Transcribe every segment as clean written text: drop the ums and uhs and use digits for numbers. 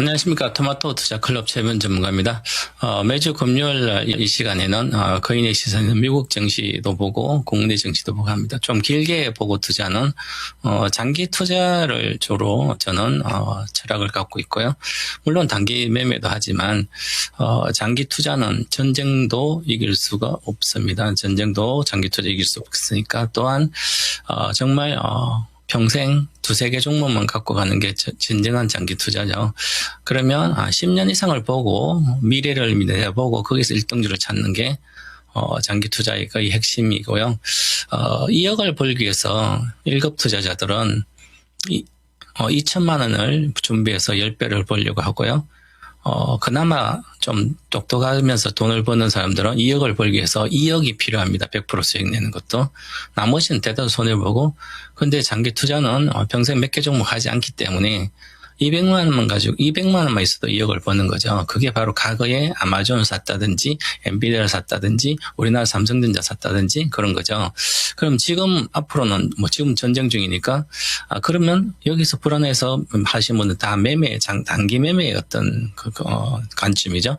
안녕하십니까. 토마토 투자 클럽 최면 전문가입니다. 매주 금요일 이 시간에는 거인의 시선에는 미국 증시도 보고 국내 증시도 보고 합니다. 좀 길게 보고 투자는 장기 투자를 주로 저는 철학을 갖고 있고요. 물론 단기 매매도 하지만 장기 투자는 전쟁도 이길 수가 없습니다. 전쟁도 장기 투자 이길 수 없으니까 또한 정말 평생 두세 개 종목만 갖고 가는 게 진정한 장기 투자죠. 그러면 10년 이상을 보고 미래를 내다보고 거기서 일등주를 찾는 게 장기 투자의 거의 핵심이고요. 2억을 벌기 위해서 1급 투자자들은 2천만 원을 준비해서 10배를 벌려고 하고요. 그나마 좀 똑똑하면서 돈을 버는 사람들은 2억을 벌기 위해서 2억이 필요합니다. 100% 수익 내는 것도. 나머지는 대다수 손해보고, 근데 장기 투자는 평생 몇 개 종목 하지 않기 때문에 200만 원만 가지고 200만 원만 있어도 2억을 버는 거죠. 그게 바로 과거에 아마존을 샀다든지 엔비디아를 샀다든지 우리나라 삼성전자 샀다든지 그런 거죠. 그럼 지금 앞으로는 지금 전쟁 중이니까 그러면 여기서 불안해서 하신 분들 다 단기 매매의 어떤 관점이죠.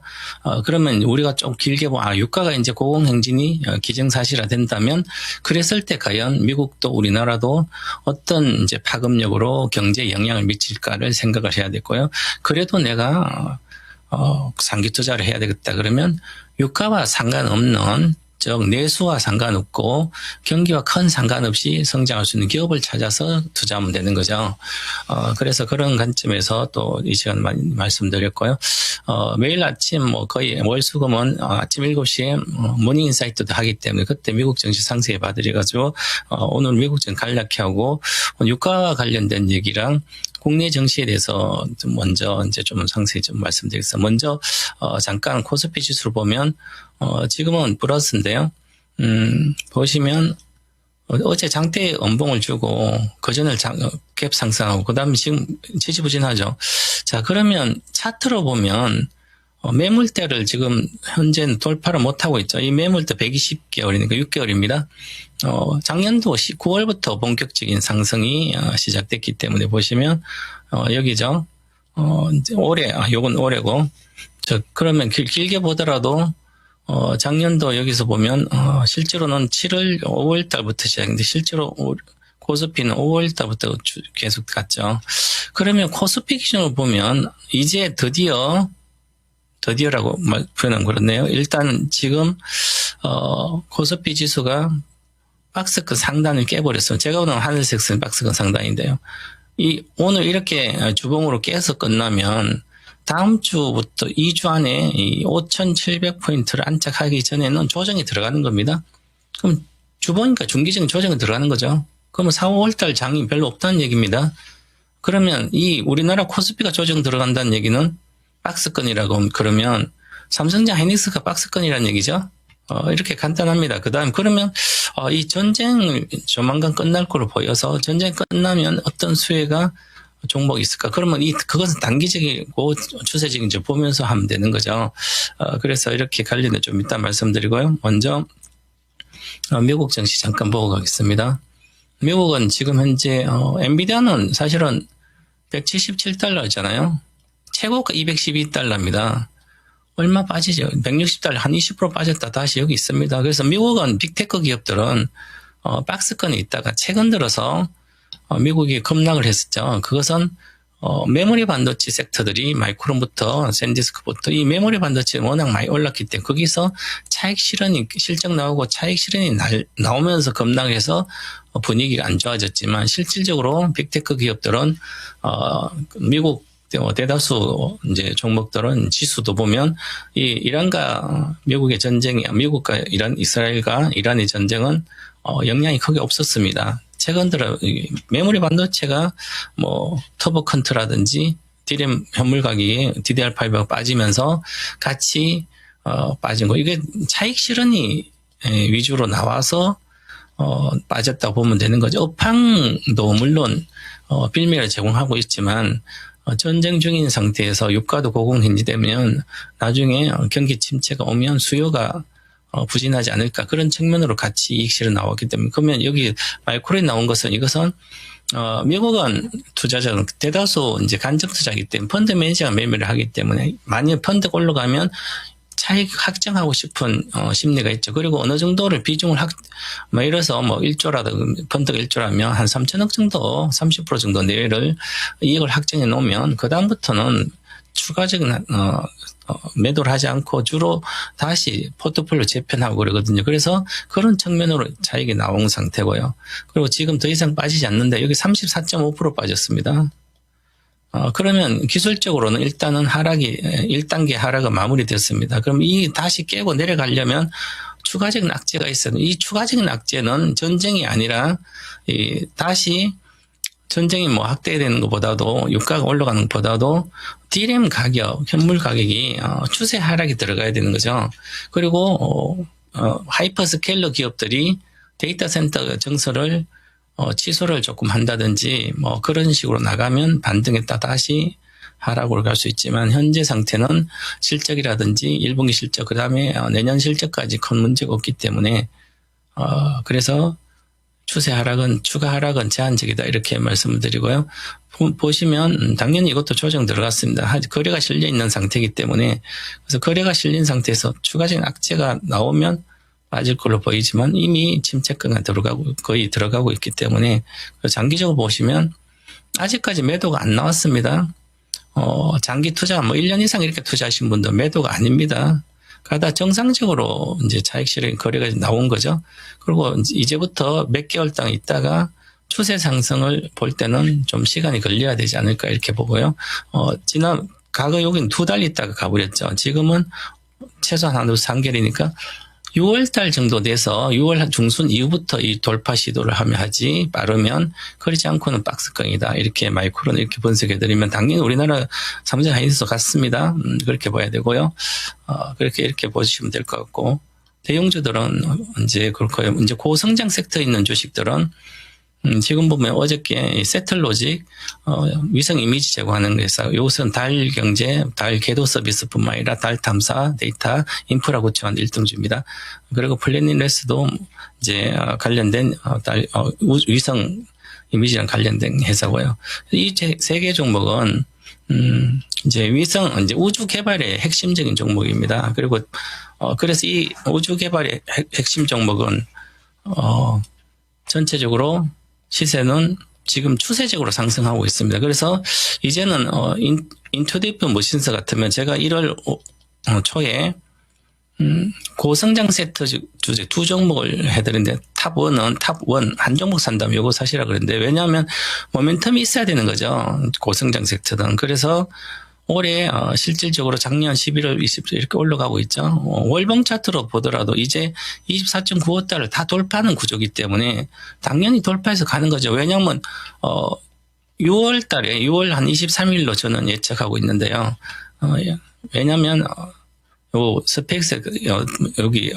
그러면 우리가 좀 길게 유가가 이제 고공행진이 기정사실화 된다면 그랬을 때 과연 미국도 우리나라도 어떤 이제 파급력으로 경제에 영향을 미칠까를 생각을 해야 되고요. 그래도 내가 장기 투자를 해야 되겠다 그러면 유가와 상관없는, 즉 내수와 상관없고 경기와 큰 상관없이 성장할 수 있는 기업을 찾아서 투자하면 되는 거죠. 그래서 그런 관점에서 또 이 시간 말씀드렸고요. 매일 아침 거의 월수금은 아침 7시에 모닝 인사이트도 하기 때문에 그때 미국 증시 상세히 봐드려가지고 오늘 미국 증시 간략히 하고 유가와 관련된 얘기랑 국내 증시에 대해서 좀 먼저 이제 좀 상세히 좀 말씀드리겠습니다. 먼저 잠깐 코스피 지수를 보면 지금은 플러스인데요. 보시면 어제 장대 연봉을 주고 그전을 갭 상승하고 그다음에 지금 지지부진하죠. 자, 그러면 차트로 보면 매물대를 지금 현재는 돌파를 못하고 있죠. 이 매물대 120개월이니까 6개월입니다. 작년도 9월부터 본격적인 상승이 시작됐기 때문에 보시면 여기죠. 이제 올해 요건 올해고. 그러면 길게 보더라도 작년도 여기서 보면 실제로는 5월 달부터 시작했는데 실제로 코스피는 5월 달부터 계속 갔죠. 그러면 코스피 기준으로 보면 이제 드디어라고 표현은 그렇네요. 일단 지금 코스피 지수가 박스권 상단을 깨버렸어요. 제가 보는 하늘색 쓴 박스권 상단인데요. 오늘 이렇게 주봉으로 깨서 끝나면 다음 주부터 2주 안에 5,700포인트를 안착하기 전에는 조정이 들어가는 겁니다. 그럼 주보니까 중기적인 조정이 들어가는 거죠. 그러면 4, 5월달 장이 별로 없다는 얘기입니다. 그러면 우리나라 코스피가 조정 들어간다는 얘기는 박스권이라고 그러면 삼성전자 하이닉스가 박스권이라는 얘기죠. 이렇게 간단합니다. 그러면 이 전쟁 조만간 끝날 거로 보여서 전쟁 끝나면 어떤 수혜가 종목이 있을까? 그러면 그것은 단기적이고 추세적인 점 보면서 하면 되는 거죠. 그래서 이렇게 관련해 좀 이따 말씀드리고요. 먼저 미국 증시 잠깐 보고 가겠습니다. 미국은 지금 현재 엔비디아는 사실은 177달러잖아요. 최고가 212달러입니다. 얼마 빠지죠? 160달러, 한 20% 빠졌다 다시 여기 있습니다. 그래서 미국은 빅테크 기업들은 박스권에 있다가 최근 들어서 미국이 급락을 했었죠. 그것은 메모리 반도체 섹터들이 마이크론부터 샌디스크부터 이 메모리 반도체는 워낙 많이 올랐기 때문에 거기서 실적 나오고 차익 실현이 나오면서 급락을 해서 분위기가 안 좋아졌지만 실질적으로 빅테크 기업들은 미국 대다수 이제 종목들은 지수도 보면 이 이란과 미국의 전쟁이 미국과 이스라엘과 이란의 전쟁은 영향이 크게 없었습니다. 최근 들어 메모리 반도체가 터보컨트라든지 DRAM 현물 가격이 DDR5가 빠지면서 같이 빠진 거. 이게 차익 실현이 위주로 나와서 빠졌다고 보면 되는 거죠. 업황도 물론 빌미를 제공하고 있지만 전쟁 중인 상태에서 유가도 고공행진되면 나중에 경기 침체가 오면 수요가 부진하지 않을까 그런 측면으로 같이 이익 실현 나왔기 때문에 그러면 여기 마이크론이 나온 것은 이것은 미국은 투자자는 대다수 이제 간접 투자이기 때문에 펀드 매니저가 매매를 하기 때문에 만약 펀드가 올라가면 차익 확정하고 싶은 심리가 있죠. 그리고 어느 정도를 비중을 예를 들어서 1조라도 펀드가 1조라면 한 3천억 정도 30% 정도 내외를 이익을 확정해 놓으면 그 다음부터는 추가적인 매도를 하지 않고 주로 다시 포트폴리오 재편하고 그러거든요. 그래서 그런 측면으로 차익이 나온 상태고요. 그리고 지금 더 이상 빠지지 않는데 여기 34.5% 빠졌습니다. 그러면 기술적으로는 일단은 1단계 하락은 마무리됐습니다. 그럼 이 다시 깨고 내려가려면 추가적인 악재가 있어요. 이 추가적인 악재는 전쟁이 아니라 다시 전쟁이 확대되는 것보다도 유가가 올라가는 것보다도 DRAM 가격, 현물 가격이 추세 하락이 들어가야 되는 거죠. 그리고 하이퍼스케일러 기업들이 데이터 센터 증설을 취소를 조금 한다든지 그런 식으로 나가면 반등에 따라 다시 하락으로 갈 수 있지만 현재 상태는 실적이라든지 1분기 실적 그다음에 내년 실적까지 큰 문제가 없기 때문에 그래서 추가 하락은 제한적이다 이렇게 말씀을 드리고요. 보시면 당연히 이것도 조정 들어갔습니다. 거래가 실려 있는 상태이기 때문에 그래서 거래가 실린 상태에서 추가적인 악재가 나오면 빠질 걸로 보이지만 이미 침체가가 거의 들어가고 있기 때문에 장기적으로 보시면 아직까지 매도가 안 나왔습니다. 장기 투자 1년 이상 이렇게 투자하신 분도 매도가 아닙니다. 가다 정상적으로 이제 차익 실현 거래가 나온 거죠. 그리고 이제부터 몇 개월 동안 있다가 추세 상승을 볼 때는 좀 시간이 걸려야 되지 않을까 이렇게 보고요. 과거 여긴 2달 있다가 가버렸죠. 지금은 최소한 한 3개월이니까 6월달 정도 돼서 6월 중순 이후부터 이 돌파 시도를 하면 하지 빠르면 그러지 않고는 박스권이다. 이렇게 마이크로는 이렇게 분석해드리면 당연히 우리나라 삼성 하이닉스 같습니다. 그렇게 봐야 되고요. 이렇게 보시면 될 것 같고 대형주들은 이제 그렇고요. 이제 고성장 섹터에 있는 주식들은 지금 보면 어저께 세틀로직 위성 이미지 제공하는 회사 이것은 달 경제, 달 궤도 서비스뿐만 아니라 달 탐사, 데이터, 인프라 구축한 1등주입니다. 그리고 플래닛레스도 이제 관련된 위성 이미지랑 관련된 회사고요. 이 세 개 종목은 이제 이제 우주 개발의 핵심적인 종목입니다. 그리고 그래서 이 우주 개발의 핵심 종목은 전체적으로 시세는 지금 추세적으로 상승하고 있습니다. 그래서 이제는 인투디프 머신스 같으면 제가 1월 초에 고성장 세트 주제 2종목을 해드렸는데 탑1 한 종목 산다면 요거 사시라 그랬는데 왜냐하면 모멘텀이 있어야 되는 거죠. 고성장 세트는. 그래서 올해 실질적으로 작년 11월 20일 이렇게 올라가고 있죠. 월봉 차트로 보더라도 이제 24.95달을 다 돌파하는 구조이기 때문에 당연히 돌파해서 가는 거죠. 왜냐하면 6월 달에 6월 한 23일로 저는 예측하고 있는데요. 왜냐하면 요 스페이스 여기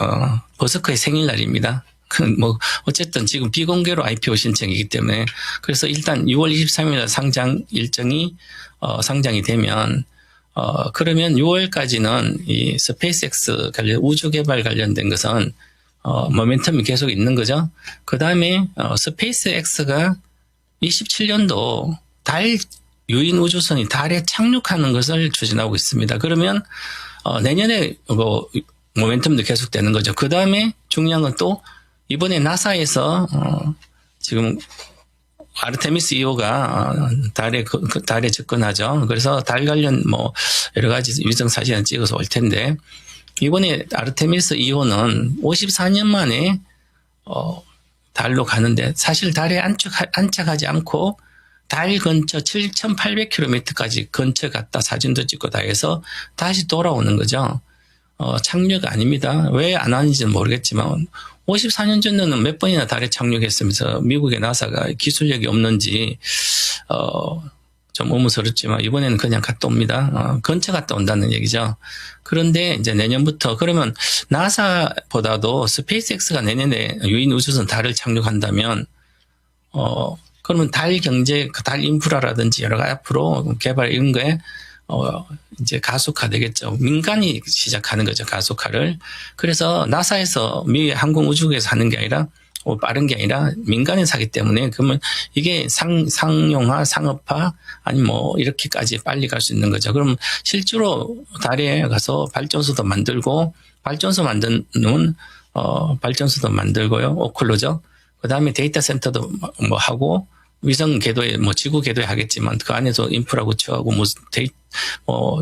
버스커의 생일날입니다. 어쨌든 지금 비공개로 IPO 신청이기 때문에 그래서 일단 6월 23일 상장 일정이 상장이 되면 그러면 6월까지는 이 스페이스X 관련 우주 개발 관련된 것은 모멘텀이 계속 있는 거죠. 그 다음에 스페이스X가 27년도 달 유인 우주선이 달에 착륙하는 것을 추진하고 있습니다. 그러면 내년에 모멘텀도 계속되는 거죠. 그 다음에 중요한 건 또 이번에 나사에서 지금 아르테미스 2호가 달에 접근하죠. 그래서 달 관련 여러 가지 위성 사진을 찍어서 올 텐데 이번에 아르테미스 2호는 54년 만에 달로 가는데 사실 달에 안착하지 않고 달 근처 7,800km까지 근처 갔다 사진도 찍고 다 해서 다시 돌아오는 거죠. 착륙 아닙니다. 왜 안 하는지는 모르겠지만 54년 전에는 몇 번이나 달에 착륙했으면서 미국의 나사가 기술력이 없는지 좀 의문스럽지만 이번에는 그냥 갔다 옵니다. 근처 갔다 온다는 얘기죠. 그런데 이제 내년부터 그러면 나사보다도 스페이스X가 내년에 유인 우주선 달을 착륙한다면 그러면 달 경제, 달 인프라라든지 여러 가지 앞으로 개발 이런 거에 이제 가속화되겠죠. 민간이 시작하는 거죠, 가속화를. 그래서 나사에서 미 항공우주국에서 하는 게 아니라 빠른 게 아니라 민간에 사기 때문에 그러면 이게 상용화, 상업화 아니면 뭐 이렇게까지 빨리 갈 수 있는 거죠. 그럼 실제로 달에 가서 발전소도 만들고 발전소도 만들고요. 오클로죠. 그다음에 데이터 센터도 뭐 하고 위성 궤도에 뭐 지구 궤도에 하겠지만 그 안에서 인프라 구축하고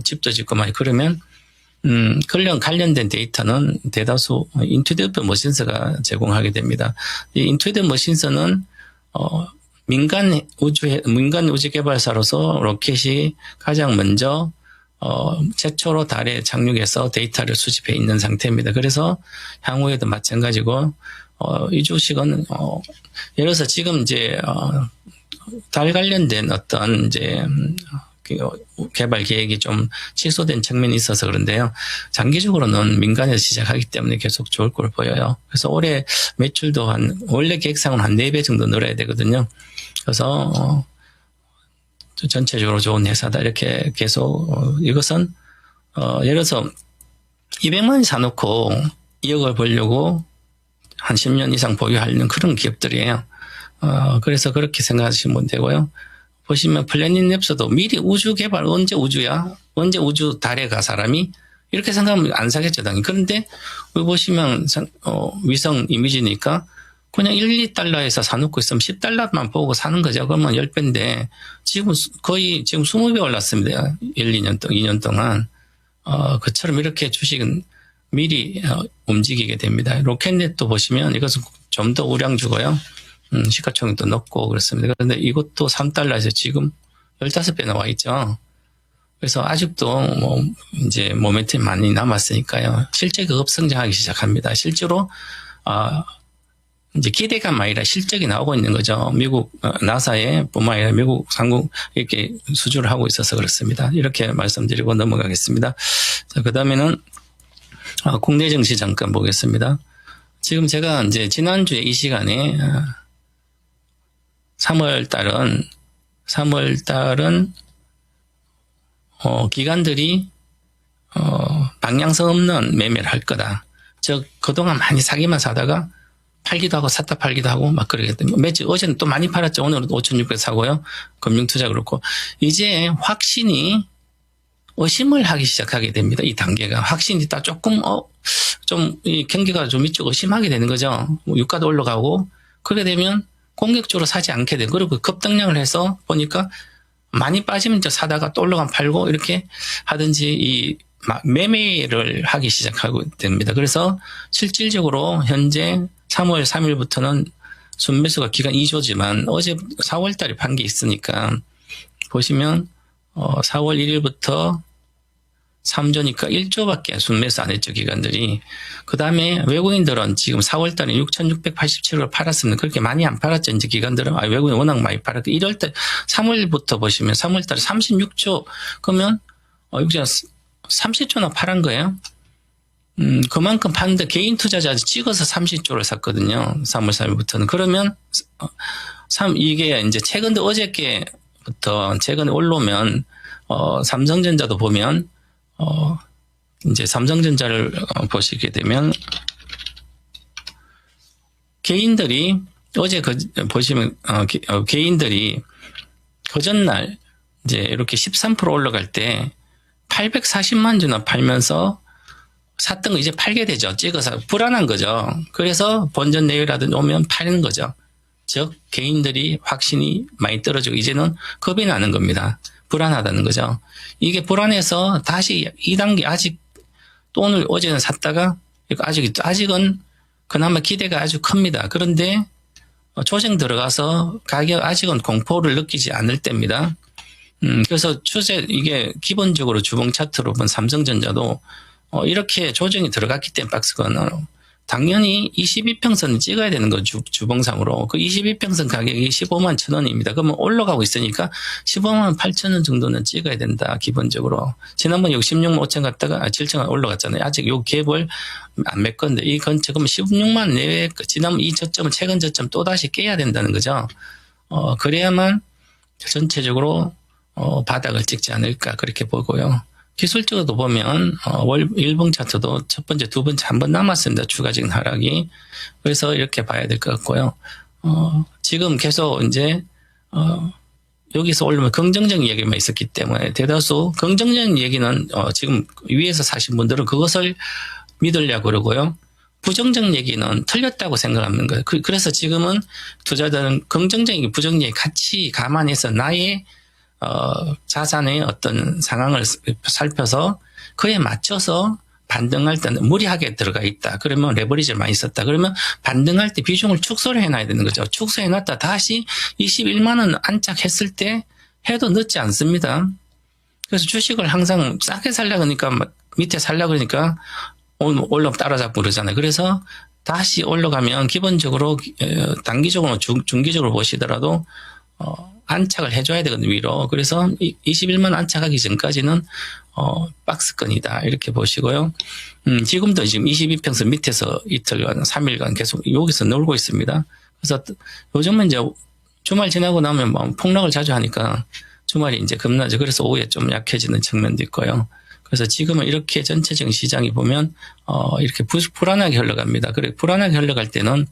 집도 짓고 많이 그러면 관련된 데이터는 대다수 인투이드 머신스가 제공하게 됩니다. 이 인투이드 머신스는 민간 우주 개발사로서 로켓이 가장 먼저 최초로 달에 착륙해서 데이터를 수집해 있는 상태입니다. 그래서 향후에도 마찬가지고 이 주식은 예를 들어서 지금 이제 달 관련된 어떤 이제 개발 계획이 좀 취소된 측면이 있어서 그런데요. 장기적으로는 민간에서 시작하기 때문에 계속 좋을 걸 보여요. 그래서 올해 매출도 원래 계획상은 한 4배 정도 늘어야 되거든요. 그래서 전체적으로 좋은 회사다. 이렇게 계속 이것은 예를 들어서 200만 원 사놓고 2억을 벌려고 한 10년 이상 보유하는 그런 기업들이에요. 그래서 그렇게 생각하시면 되고요. 보시면 플래닛 랩스도 미리 우주 개발 언제 우주야? 언제 우주 달에 가 사람이? 이렇게 생각하면 안 사겠죠, 당연히. 그런데 여기 보시면 위성 이미지니까 그냥 1, 2달러에서 사놓고 있으면 10달러만 보고 사는 거죠. 그러면 10배인데 지금 거의 지금 20배 올랐습니다. 2년 동안. 그처럼 이렇게 주식은 미리 움직이게 됩니다. 로켓넷도 보시면 이것은 좀 더 우량 주고요. 시가총액도 높고 그렇습니다. 그런데 이것도 3달러에서 지금 15배 나와 있죠. 그래서 아직도 뭐 이제 모멘텀이 많이 남았으니까요. 실제가 급성장하기 시작합니다. 실제로 이제 기대감 아니라 실적이 나오고 있는 거죠. 미국 나사에 뿐만 아니라 미국 상공 이렇게 수주를 하고 있어서 그렇습니다. 이렇게 말씀드리고 넘어가겠습니다. 자, 그다음에는 국내 증시 잠깐 보겠습니다. 지금 제가 이제 지난주에 이 시간에 3월 달은 기관들이 방향성 없는 매매를 할 거다. 즉 그동안 많이 사기만 사다가 팔기도 하고 샀다 팔기도 하고 막 그러겠더니 매주 어제는 또 많이 팔았죠. 오늘은 5,600 사고요. 금융투자 그렇고 이제 확신이 의심을 하기 시작하게 됩니다. 이 단계가 확신이 딱 조금 좀 이 경기가 좀 이쪽 의심하게 되는 거죠. 유가도 올라가고 그렇게 되면 공격적으로 사지 않게 되고 그리고 급등량을 해서 보니까 많이 빠지면 이제 사다가 또 올라가면 팔고 이렇게 하든지 이 매매를 하기 시작하고 됩니다. 그래서 실질적으로 현재 3월 3일부터는 순매수가 기간 2조지만 어제 4월 달에 판 게 있으니까 보시면 4월 1일부터 3조니까 1조밖에 순매수 안 했죠, 기관들이. 그 다음에 외국인들은 지금 4월 달에 6,687을 팔았습니다. 그렇게 많이 안 팔았죠, 이제 기관들은. 외국인 워낙 많이 팔았고, 1월 달, 3월부터 보시면 3월 달에 36조, 그러면, 30조나 팔은 거예요. 그만큼 파는데 개인 투자자 찍어서 30조를 샀거든요. 3월 3일부터는. 그러면, 이게 이제 최근에 어저께부터 최근에 올라오면, 삼성전자도 보면, 이제 삼성전자를 보시게 되면, 개인들이, 어제 보시면, 개인들이 그 전날, 이제 이렇게 13% 올라갈 때, 840만 주나 팔면서 샀던 거 이제 팔게 되죠. 찍어서. 불안한 거죠. 그래서 본전 내외라든지 오면 파는 거죠. 즉, 개인들이 확신이 많이 떨어지고, 이제는 겁이 나는 겁니다. 불안하다는 거죠. 이게 불안해서 다시 2단계 아직 또 오늘 어제는 샀다가 아직은 그나마 기대가 아주 큽니다. 그런데 조정 들어가서 가격 아직은 공포를 느끼지 않을 때입니다. 그래서 이게 기본적으로 주봉 차트로 본 삼성전자도 이렇게 조정이 들어갔기 때문에 박스건 당연히 22평선을 찍어야 되는 거죠. 주봉상으로. 그 22평선 가격이 15만 1,000원입니다. 그러면 올라가고 있으니까 15만 8,000원 정도는 찍어야 된다. 기본적으로. 지난번 16만 5천 갔다가 7천 올라갔잖아요. 아직 요 갭을 안 맺건데 이 근처 그러면 16만 내외 지난번 이 저점을 최근 저점 또다시 깨야 된다는 거죠. 그래야만 전체적으로 바닥을 찍지 않을까 그렇게 보고요. 기술적으로도 보면 일봉 차트도 첫 번째, 두 번째 한 번 남았습니다. 추가적인 하락이. 그래서 이렇게 봐야 될 것 같고요. 지금 계속 이제 여기서 올라오면 긍정적인 얘기만 있었기 때문에 대다수 긍정적인 얘기는 지금 위에서 사신 분들은 그것을 믿으려고 그러고요. 부정적 얘기는 틀렸다고 생각하는 거예요. 그래서 지금은 투자자들은 긍정적인 부정적인 같이 감안해서 나의 자산의 어떤 상황을 살펴서 그에 맞춰서 반등할 때는 무리하게 들어가 있다. 그러면 레버리지를 많이 썼다. 그러면 반등할 때 비중을 축소를 해놔야 되는 거죠. 축소해놨다 다시 21만 원 안착했을 때 해도 늦지 않습니다. 그래서 주식을 항상 싸게 살려고 하니까 밑에 살려고 그러니까 올라 따라잡고 그러잖아요. 그래서 다시 올라가면 기본적으로 단기적으로 중기적으로 보시더라도 안착을 해줘야 되거든요, 위로. 그래서 21만 안착하기 전까지는 박스권이다 이렇게 보시고요. 지금도 지금 22평선 밑에서 이틀간 3일간 계속 여기서 놀고 있습니다. 그래서 요즘은 이제 주말 지나고 나면 폭락을 자주 하니까 주말이 이제 겁나죠. 그래서 오후에 좀 약해지는 측면도 있고요. 그래서 지금은 이렇게 전체적인 시장이 보면 이렇게 불안하게 흘러갑니다. 그래 불안하게 흘러갈 때는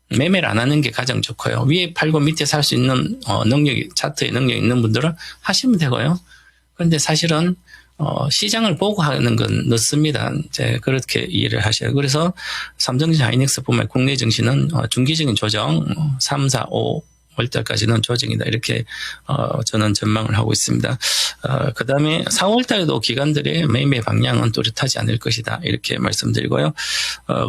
매매를 안 하는 게 가장 좋고요. 위에 팔고 밑에 살 수 있는 능력이 차트에 능력이 있는 분들은 하시면 되고요. 그런데 사실은 시장을 보고 하는 건 늦습니다. 이제 그렇게 이해를 하셔요. 그래서 삼성전자 하이닉스 보면 국내 증시는 중기적인 조정 3, 4, 5월달까지는 조정이다. 이렇게 저는 전망을 하고 있습니다. 그 다음에 4월달에도 기관들의 매매 방향은 뚜렷하지 않을 것이다. 이렇게 말씀드리고요.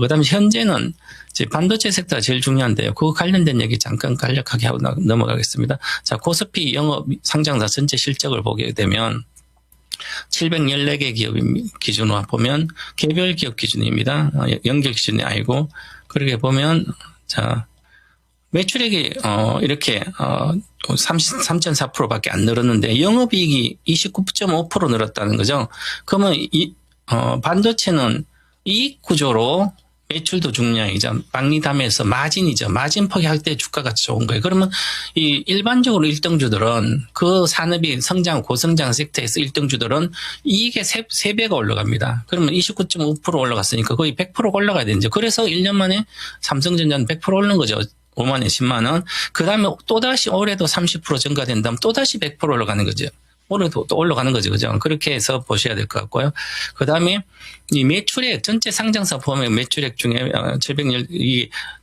그 다음에 현재는 이제 반도체 섹터가 제일 중요한데요. 그거 관련된 얘기 잠깐 간략하게 하고 넘어가겠습니다. 자, 코스피 영업 상장사 전체 실적을 보게 되면 714개 기업 기준으로 보면 개별 기업 기준입니다. 연결 기준이 아니고 그렇게 보면 자 매출액이 이렇게 3.4%밖에 안 늘었는데 영업이익이 29.5% 늘었다는 거죠. 그러면 반도체는 이익 구조로 매출도 중량이죠. 박리담에서 마진이죠. 마진 포기할 때 주가가 좋은 거예요. 그러면 이 일반적으로 1등주들은 그 산업이 고성장 섹터에서 1등주들은 이익의 3배가 올라갑니다. 그러면 29.5% 올라갔으니까 거의 100% 올라가야 되죠. 그래서 1년 만에 삼성전자는 100% 오른 거죠. 5만원, 10만원. 그 다음에 또다시 올해도 30% 증가된다면 또다시 100% 올라가는 거죠. 올해도 또 올라가는 거죠. 그죠? 그렇게 해서 보셔야 될 것 같고요. 그 다음에 이 매출액, 전체 상장사 보면 매출액 중에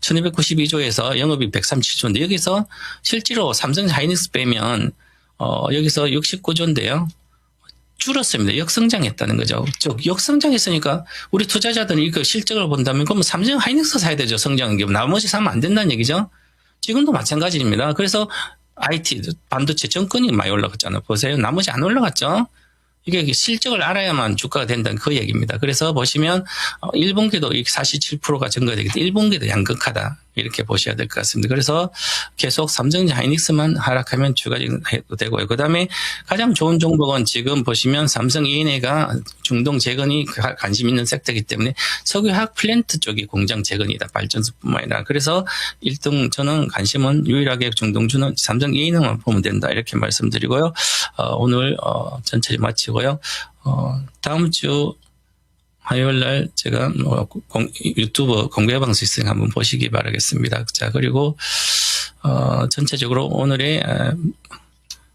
1292조에서 영업이 137조인데 여기서 실제로 삼성 하이닉스 빼면 여기서 69조인데요. 줄었습니다. 역성장했다는 거죠. 즉 역성장했으니까 우리 투자자들은 이거 실적을 본다면 그럼 삼성 하이닉스 사야 되죠. 성장한 게 나머지 사면 안 된다는 얘기죠. 지금도 마찬가지입니다. 그래서 IT, 반도체 정권이 많이 올라갔잖아요. 보세요. 나머지 안 올라갔죠. 이게 실적을 알아야만 주가가 된다는 그 얘기입니다. 그래서 보시면 1분기도 47%가 증가되기 때문에 1분기도 양극하다. 이렇게 보셔야 될 것 같습니다. 그래서 계속 삼성전자 하이닉스만 하락하면 추가해도 되고요. 그 다음에 가장 좋은 종목은 지금 보시면 삼성 E&A가 중동 재건이 관심 있는 섹터이기 때문에 석유화학 플랜트 쪽이 공장 재건이다. 발전소뿐만 아니라. 그래서 1등 저는 관심은 유일하게 중동주는 삼성 E&A만 보면 된다. 이렇게 말씀드리고요. 오늘 전체를 마치고요. 다음 주 화요일날 제가 유튜브 공개 방송 있으니 한번 보시기 바라겠습니다. 자, 그리고 전체적으로 오늘의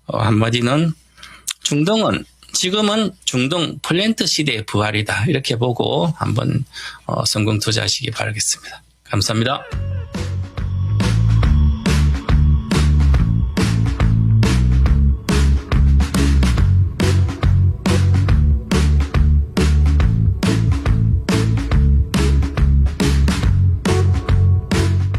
한마디는 중동은 지금은 중동 플랜트 시대의 부활이다. 이렇게 보고 한번 성공 투자하시기 바라겠습니다. 감사합니다.